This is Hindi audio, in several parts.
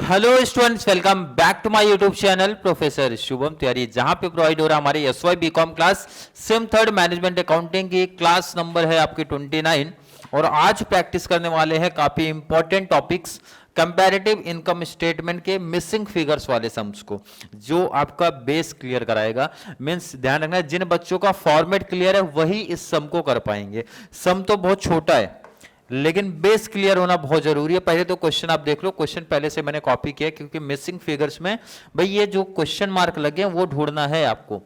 Hello students, welcome back to my YouTube channel professor Shubham Tiwari, जहां पे प्रोवाइड हो रहा है हमारी SY BCom class sem third management accounting की। क्लास नंबर है आपकी 29 और आज प्रैक्टिस करने वाले हैं काफी important topics comparative income statement के मिसिंग फिगर्स वाले सम्स को, जो आपका बेस क्लियर कराएगा। मींस ध्यान रखना, जिन बच्चों का फॉर्मेट क्लियर है वही इस सम को कर पाएंगे। सम तो बहुत छोटा है लेकिन बेस क्लियर होना बहुत जरूरी है। पहले तो क्वेश्चन आप देख लो, क्वेश्चन पहले से मैंने कॉपी किया क्योंकि मिसिंग फिगर्स में भाई ये जो क्वेश्चन मार्क लगे हैं वो ढूंढना है आपको।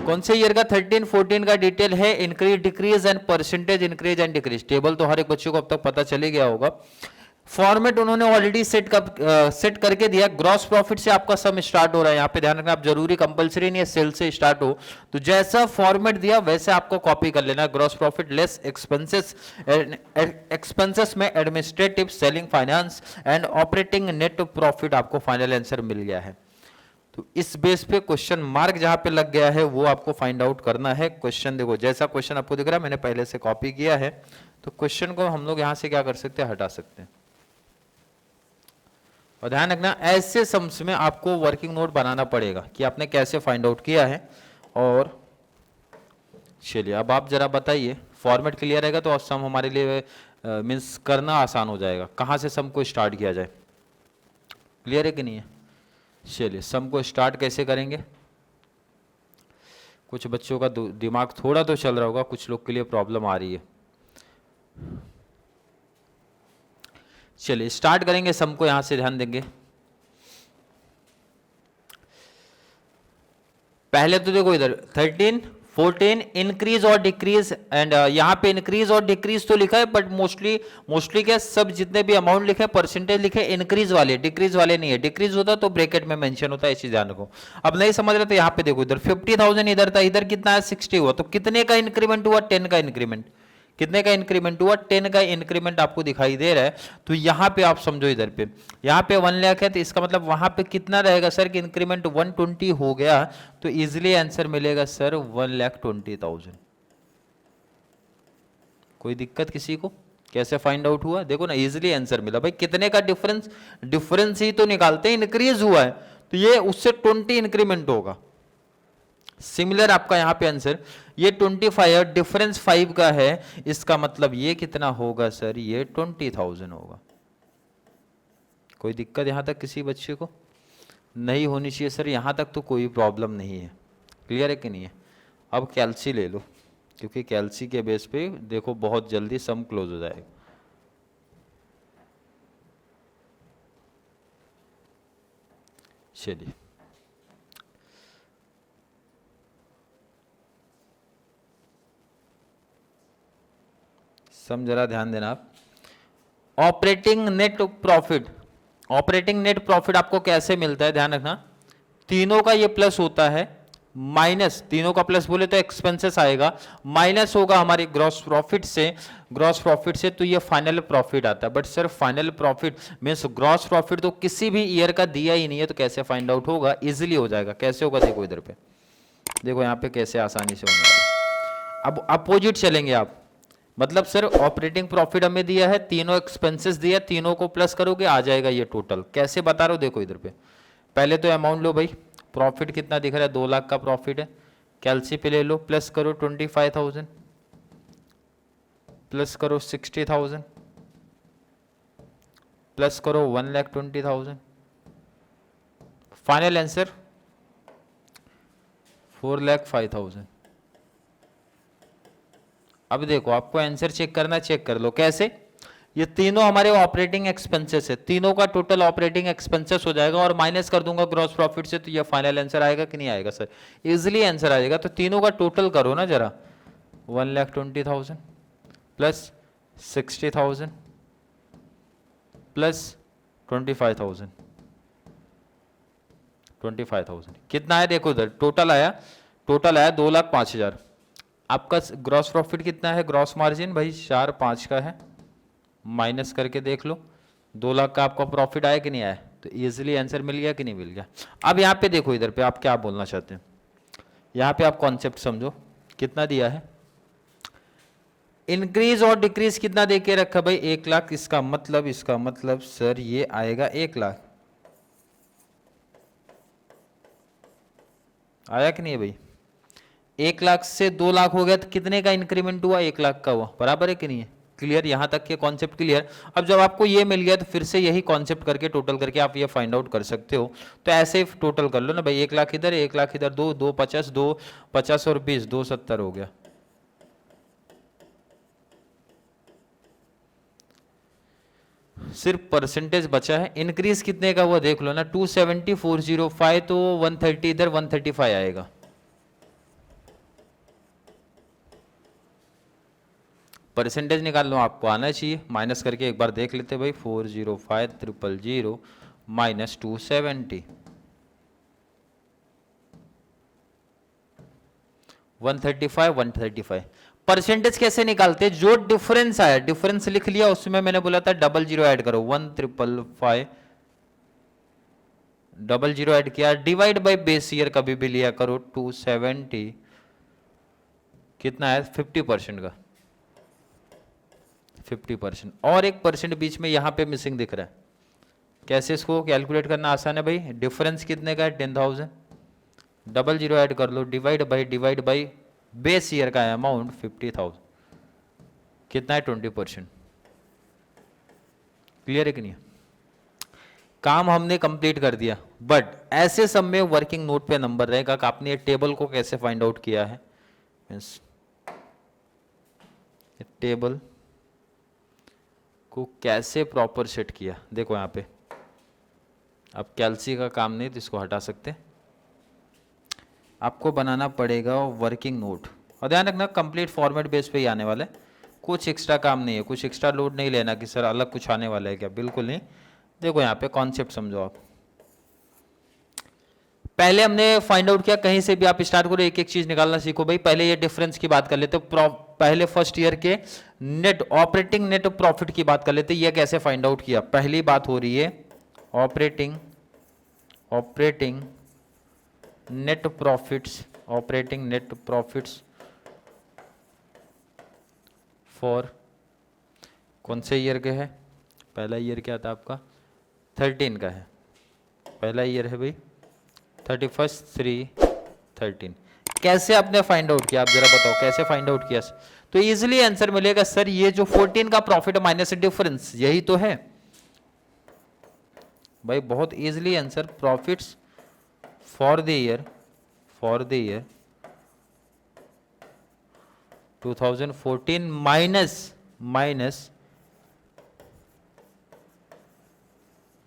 कौन से ईयर का 13 14 का डिटेल है, increase decrease and percentage increase and decrease. Table तो हर एक बच्चे को अब तक पता चल ही गया होगा। फॉर्मेट उन्होंने ऑलरेडी सेट करके दिया। ग्रॉस प्रॉफिट से आपका सम स्टार्ट हो रहा है। यहाँ पे ध्यान रखना, आप जरूरी कंपलसरी नहीं है सेल से स्टार्ट हो, तो जैसा फॉर्मेट दिया वैसे आपको कॉपी कर लेना। Gross profit less expenses, expenses में administrative, selling, finance and operating net profit आपको फाइनल आंसर मिल गया है। तो इस बेस पे क्वेश्चन मार्क जहां पे लग गया है वो आपको फाइंड आउट करना है। क्वेश्चन देखो, जैसा क्वेश्चन आपको दिख रहा है मैंने पहले से कॉपी किया है, तो क्वेश्चन को हम लोग यहां से क्या कर सकते हैं, हटा सकते हैं। और ध्यान रखना, ऐसे सम्स में आपको वर्किंग नोट बनाना पड़ेगा कि आपने कैसे फाइंड आउट किया है। और चलिए अब आप जरा बताइए, फॉर्मेट क्लियर रहेगा तो सम हमारे लिए मीन्स करना आसान हो जाएगा। कहां से सम को स्टार्ट किया जाए, क्लियर है कि नहीं है? चलिए सम को स्टार्ट कैसे करेंगे। कुछ बच्चों का दिमाग थोड़ा तो चल रहा होगा, कुछ लोग के लिए प्रॉब्लम आ रही है। चलिए स्टार्ट करेंगे सम को, यहां से ध्यान देंगे। पहले तो देखो इधर 13 14 इंक्रीज और डिक्रीज, एंड यहाँ पे इंक्रीज और डिक्रीज तो लिखा है, बट मोस्टली क्या सब जितने भी अमाउंट लिखे परसेंटेज लिखे इंक्रीज वाले, डिक्रीज वाले नहीं है। डिक्रीज होता तो ब्रैकेट में मेंशन होता है, इसी ध्यान रखो। अब नहीं समझ रहे तो यहाँ पे देखो, इधर 50,000 इधर था, इधर कितना है 60 हुआ, तो कितने का इंक्रीमेंट हुआ, 10 का इंक्रीमेंट। कितने का इंक्रीमेंट हुआ, 10 का इंक्रीमेंट आपको दिखाई दे रहा है। तो यहां पे आप समझो, इधर पे यहां पे 1 लाख है, तो इसका मतलब वहां पे कितना रहेगा सर कि इंक्रीमेंट 120 हो गया, तो इजीली आंसर मिलेगा सर 1,20,000। कोई दिक्कत किसी को? कैसे फाइंड आउट हुआ, देखो ना, इजीली आंसर मिला। भाई कितने का डिफरेंस ही तो निकालते हैं, इंक्रीज हुआ है तो ये उससे 20 इंक्रीमेंट होगा। सिमिलर आपका यहां पे आंसर ये 25 डिफरेंस 5 का है, इसका मतलब ये कितना होगा सर, ये 20,000 होगा। कोई दिक्कत यहां तक किसी बच्चे को? नहीं होनी चाहिए सर, यहां तक तो कोई प्रॉब्लम नहीं है। क्लियर है कि नहीं है? अब कैल्सी ले लो, क्योंकि कैल्सी के बेस पे देखो बहुत जल्दी सम क्लोज हो जाएगा। चलिए सम जरा ध्यान देना आप। Operating net profit, operating net profit आपको कैसे मिलता है, ध्यान रखना। तीनों का ये प्लस होता है, माइनस, तीनों का प्लस बोले तो एक्सपेंसेस आएगा, माइनस होगा हमारी ग्रॉस प्रॉफिट से। ग्रॉस प्रॉफिट से तो ये फाइनल प्रॉफिट आता है। But sir final profit means gross profit तो किसी भी ईयर का दिया ही नहीं है, तो कैसे फाइंड आउट होगा? इजिली हो जाएगा। कैसे होगा देखो इधर पे, देखो यहाँ पे कैसे आसानी से होने वाला। अब अपोजिट चलेंगे आप, मतलब सर ऑपरेटिंग प्रॉफिट हमें दिया है, तीनों एक्सपेंसेस दिया, तीनों को प्लस करोगे आ जाएगा ये टोटल। कैसे बता रहा हूं देखो इधर पे, पहले तो अमाउंट लो भाई, प्रॉफिट कितना दिख रहा है, 2 लाख का प्रॉफिट है। कैलसी पे ले लो, प्लस करो 25,000, प्लस करो 60,000, प्लस करो 1,20,000, फाइनल आंसर 4,05,000। अब देखो आपको आंसर चेक करना, चेक कर लो कैसे। ये तीनों हमारे ऑपरेटिंग एक्सपेंसेस है, तीनों का टोटल ऑपरेटिंग एक्सपेंसेस हो जाएगा और माइनस कर दूंगा ग्रॉस प्रॉफिट से, तो ये फाइनल आंसर आएगा कि नहीं आएगा सर? इजीली आंसर आ जाएगा। तो तीनों का टोटल करो ना जरा, 1,20,000 प्लस 60,000 प्लस 25,000, 25,000 कितना है देखो इधर, टोटल आया 2,05,000। आपका ग्रॉस प्रॉफिट कितना है, ग्रॉस मार्जिन भाई 4,5 का है, माइनस करके देख लो 2 लाख का आपका प्रॉफिट आया कि नहीं आया, तो इजीली आंसर मिल गया कि नहीं मिल गया। अब यहाँ पे देखो इधर पे आप क्या बोलना चाहते हैं, यहाँ पे आप कॉन्सेप्ट समझो, कितना दिया है, इंक्रीज और डिक्रीज कितना दे के रखा भाई 1 लाख, इसका मतलब सर ये आएगा 1 लाख, आया कि नहीं है भाई। 1 लाख से 2 लाख हो गया तो कितने का इंक्रीमेंट हुआ, 1 लाख का हुआ, बराबर है कि नहीं है। क्लियर, यहां तक के कॉन्सेप्ट क्लियर। अब जब आपको ये मिल गया तो फिर से यही कॉन्सेप्ट करके टोटल करके आप ये फाइंड आउट कर सकते हो। तो ऐसे ही टोटल कर लो ना भाई, 1 लाख इधर 1 लाख इधर, 2 50 और 20 270 हो गया। सिर्फ परसेंटेज बचा है, इंक्रीज कितने का हुआ देख लो ना, 270 405 तो 130 इधर 135 आएगा। परसेंटेज निकाल लो, आपको आना चाहिए, माइनस करके एक बार देख लेते भाई, 405 000 माइनस 270 135 परसेंटेज कैसे निकालते, जो डिफरेंस आया डिफरेंस लिख लिया, उसमें मैंने बोला था 00 ऐड करो, 1,555 00 ऐड किया, डिवाइड बाय बेस ईयर कभी भी लिया करो, 270 कितना है 50% का 50%, और 1% बीच में यहां पे मिसिंग दिख रहा है। कैसे इसको कैलकुलेट करना आसान है भाई, डिफरेंस कितने का है 10,000, 00 ऐड कर लो, डिवाइड बाई बेस ईयर का अमाउंट 50,000, कितना है 20%। क्लियर है कि नहीं, काम हमने कंप्लीट कर दिया। बट ऐसे सब में वर्किंग नोट पे नंबर रहेगा कि आपने ये टेबल को कैसे फाइंड आउट किया है, मींस टेबल को कैसे प्रॉपर सेट किया। देखो यहाँ पे अब कैलसी का काम नहीं तो इसको हटा सकते, आपको बनाना पड़ेगा वर्किंग नोट, और ध्यान रखना कंप्लीट फॉर्मेट बेस पे ही आने वाला है, कुछ एक्स्ट्रा काम नहीं है, कुछ एक्स्ट्रा लोड नहीं लेना कि सर अलग कुछ आने वाला है क्या, बिल्कुल नहीं। देखो यहाँ पे कॉन्सेप्ट समझो आप, पहले हमने फाइंड आउट किया, कहीं से भी आप स्टार्ट करो, एक एक चीज निकालना सीखो भाई। पहले ये डिफरेंस की बात कर लेते, पहले फर्स्ट ईयर के नेट ऑपरेटिंग नेट प्रॉफिट की बात कर लेते, ये कैसे फाइंड आउट किया। पहली बात हो रही है ऑपरेटिंग नेट प्रॉफिट्स फॉर कौन से ईयर के है, पहला ईयर क्या था आपका 13 का है, पहला ईयर है भाई 31/3/13। कैसे आपने फाइंड आउट किया, आप जरा बताओ कैसे फाइंड आउट किया। तो इजीली आंसर मिलेगा सर, ये जो 14 का प्रॉफिट माइनस डिफरेंस यही तो है भाई, बहुत easily answer, profits for the year 2014 minus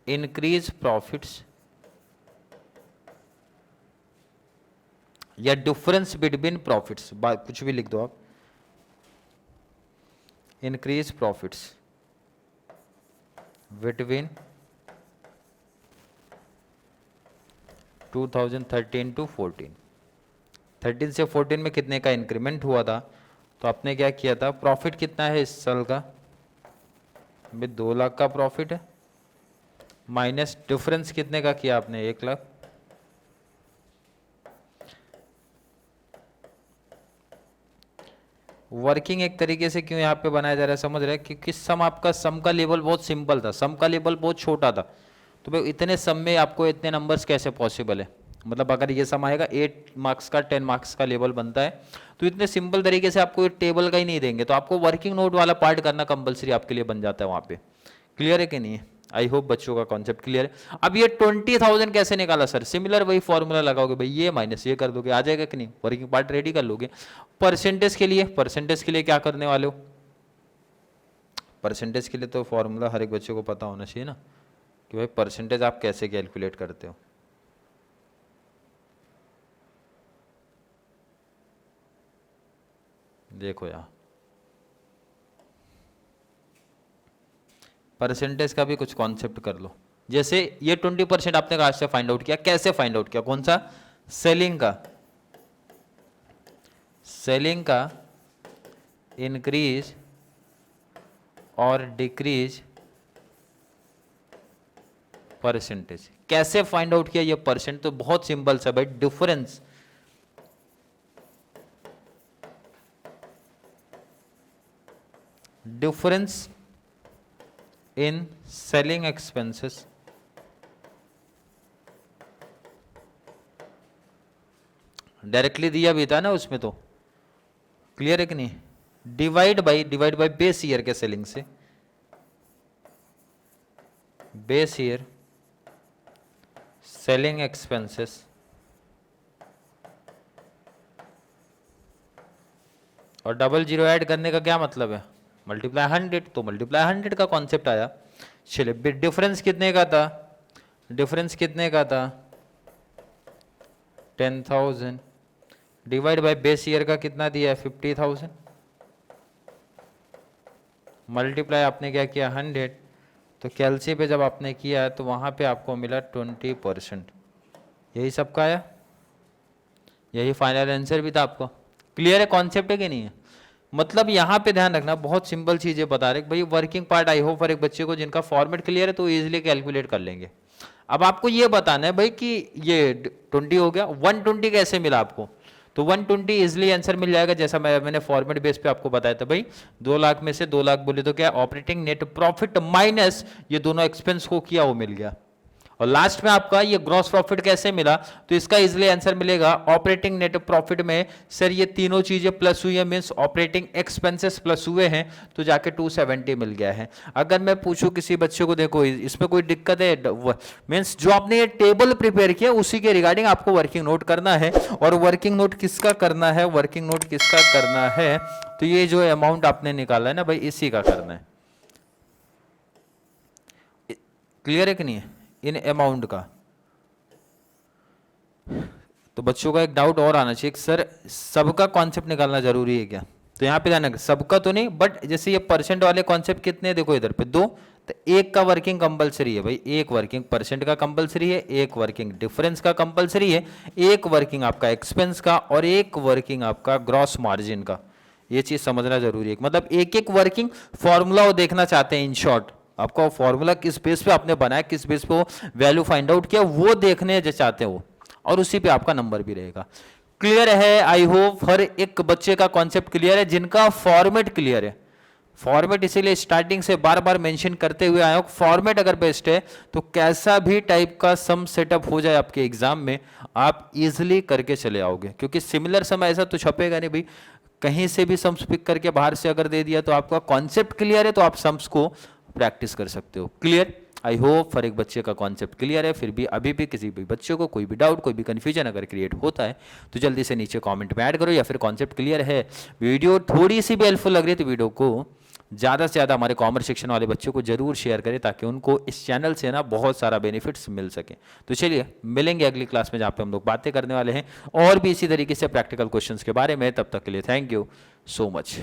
increase profits या डिफरेंस बिटवीन प्रॉफिट्स, कुछ भी लिख दो आप, इंक्रीज प्रॉफिट्स बिटवीन 2013 to 14, 13 से 14 में कितने का इंक्रीमेंट हुआ था, तो आपने क्या किया था, प्रॉफिट कितना है इस साल का भाई 2 लाख का प्रॉफिट है, माइनस डिफरेंस कितने का किया आपने 1 लाख, वर्किंग एक तरीके से क्यों यहाँ पे बनाया जा रहा है समझ रहे हैं, क्योंकि सम का लेवल बहुत सिंपल था, सम का लेवल बहुत छोटा था, तो भाई इतने सम में आपको इतने नंबर्स कैसे पॉसिबल है, मतलब अगर ये सम आएगा 8 मार्क्स का 10 मार्क्स का लेवल बनता है, तो इतने सिंपल तरीके से आपको टेबल का ही नहीं देंगे, तो आपको वर्किंग नोट वाला पार्ट करना कंपलसरी आपके लिए बन जाता है वहाँ पे। क्लियर है कि नहीं है, आई होप बच्चों का कॉन्सेप्ट क्लियर है। अब ये 20,000 कैसे निकाला सर, सिमिलर वही फॉर्मूला लगाओगे भाई, ये माइनस ये कर दोगे, आ जाएगा कि नहीं, वर्किंग पार्ट रेडी कर लोगे। परसेंटेज के लिए क्या करने वाले हो, परसेंटेज के लिए तो फॉर्मूला हर एक बच्चे को पता होना चाहिए ना, कि भाई परसेंटेज आप कैसे कैलकुलेट करते हो। देखो यार परसेंटेज का भी कुछ कॉन्सेप्ट कर लो, जैसे ये 20% आपने कहाँ से फाइंड आउट किया, कैसे फाइंड आउट किया, कौन सा, सेलिंग का इंक्रीज और डिक्रीज परसेंटेज। कैसे फाइंड आउट किया ये परसेंट, तो बहुत सिंपल सा भाई, difference in selling expenses directly दिया भी था ना उसमें, तो क्लियर है कि नहीं, डिवाइड बाय बेस ईयर के सेलिंग से, बेस ईयर सेलिंग एक्सपेंसेस और डबल जीरो ऐड करने का क्या मतलब है, मल्टीप्लाई 100, तो मल्टीप्लाई 100 का कॉन्सेप्ट आया। चलिए डिफरेंस कितने का था, डिफरेंस कितने का था 10,000 डिवाइड बाय बेस ईयर का कितना दिया है 50,000, मल्टीप्लाई आपने क्या किया 100, तो कैलसी पे जब आपने किया तो वहाँ पे आपको मिला 20%। यही सबका आया, यही फाइनल आंसर भी था आपको। क्लियर है कॉन्सेप्ट है कि नहीं है, मतलब यहाँ पे ध्यान रखना, बहुत सिंपल चीजें बता रहे भाई, वर्किंग पार्ट आई होप हर एक बच्चे को जिनका फॉर्मेट क्लियर है तो इजीली कैलकुलेट कर लेंगे। अब आपको ये बताना है भाई कि ये 20 हो गया, 120 कैसे मिला आपको, तो 120 इजिली आंसर मिल जाएगा, जैसा मैंने फॉर्मेट बेस पे आपको बताया था भाई, 2 लाख में से 2 लाख बोले तो क्या, ऑपरेटिंग नेट प्रॉफिट माइनस ये दोनों एक्सपेंस को किया वो मिल गया, और लास्ट में आपका ये ग्रॉस प्रॉफिट कैसे मिला, तो इसका इजिली आंसर मिलेगा ऑपरेटिंग नेट प्रॉफिट में सर ये तीनों चीजें प्लस हुई है, मींस ऑपरेटिंग एक्सपेंसेस प्लस हुए हैं, तो जाके 270 मिल गया है। अगर मैं पूछूं किसी बच्चे को, देखो इसमें कोई दिक्कत है, मींस जो आपने ये टेबल प्रिपेयर किया उसी के रिगार्डिंग आपको वर्किंग नोट करना है, और वर्किंग नोट किसका करना है, वर्किंग नोट किसका करना है, तो ये जो अमाउंट आपने निकाला है ना भाई, इसी का करना है। क्लियर है कि नहीं है इन अमाउंट का। तो बच्चों का एक डाउट और आना चाहिए, सर सबका कॉन्सेप्ट निकालना जरूरी है क्या, तो यहां पे ध्यान रखना, सबका तो नहीं, बट जैसे ये परसेंट वाले कॉन्सेप्ट कितने, देखो इधर पे 2, तो एक का वर्किंग कंपलसरी है भाई, एक वर्किंग परसेंट का कंपलसरी है, एक वर्किंग डिफरेंस का कंपलसरी है, एक वर्किंग आपका एक्सपेंस का, और एक वर्किंग आपका ग्रॉस मार्जिन का। ये चीज समझना जरूरी है, मतलब एक एक वर्किंग फॉर्मूला वो देखना चाहते हैं, इन शॉर्ट आपका फॉर्मूला किस बेस पे आपने बनाया, किस बेस पे वैल्यू फाइंड आउट किया, वो देखने जो चाहते हो, और उसी पे आपका नंबर भी रहेगा। क्लियर है, आई होप हर एक बच्चे का कॉन्सेप्ट क्लियर है, जिनका फॉर्मेट क्लियर है। फॉर्मेट इसीलिए स्टार्टिंग से बार बार मेंशन करते हुए आया हूं, फॉर्मेट अगर बेस्ट है तो कैसा भी टाइप का सम सेटअप हो जाए आपके एग्जाम में, आप इजिली करके चले आओगे, क्योंकि सिमिलर सम ऐसा तो छपेगा नहीं भाई, कहीं से भी सम्स पिक करके बाहर से अगर दे दिया तो आपका कॉन्सेप्ट क्लियर है तो आप सम्स को प्रैक्टिस कर सकते हो। क्लियर, आई होप हर एक बच्चे का कॉन्सेप्ट क्लियर है। फिर भी अभी भी किसी भी बच्चे को कोई भी डाउट, कोई भी कंफ्यूजन अगर क्रिएट होता है तो जल्दी से नीचे कमेंट में ऐड करो, या फिर कॉन्सेप्ट क्लियर है, वीडियो थोड़ी सी भी हेल्पफुल लग रही है तो वीडियो को ज़्यादा से ज़्यादा हमारे कॉमर्स सेक्शन वाले बच्चों को जरूर शेयर करें, ताकि उनको इस चैनल से ना बहुत सारा बेनिफिट्स मिल सके। तो चलिए मिलेंगे अगली क्लास में, जहाँ पे हम लोग बातें करने वाले हैं और भी इसी तरीके से प्रैक्टिकल क्वेश्चंस के बारे में। तब तक के लिए थैंक यू सो मच।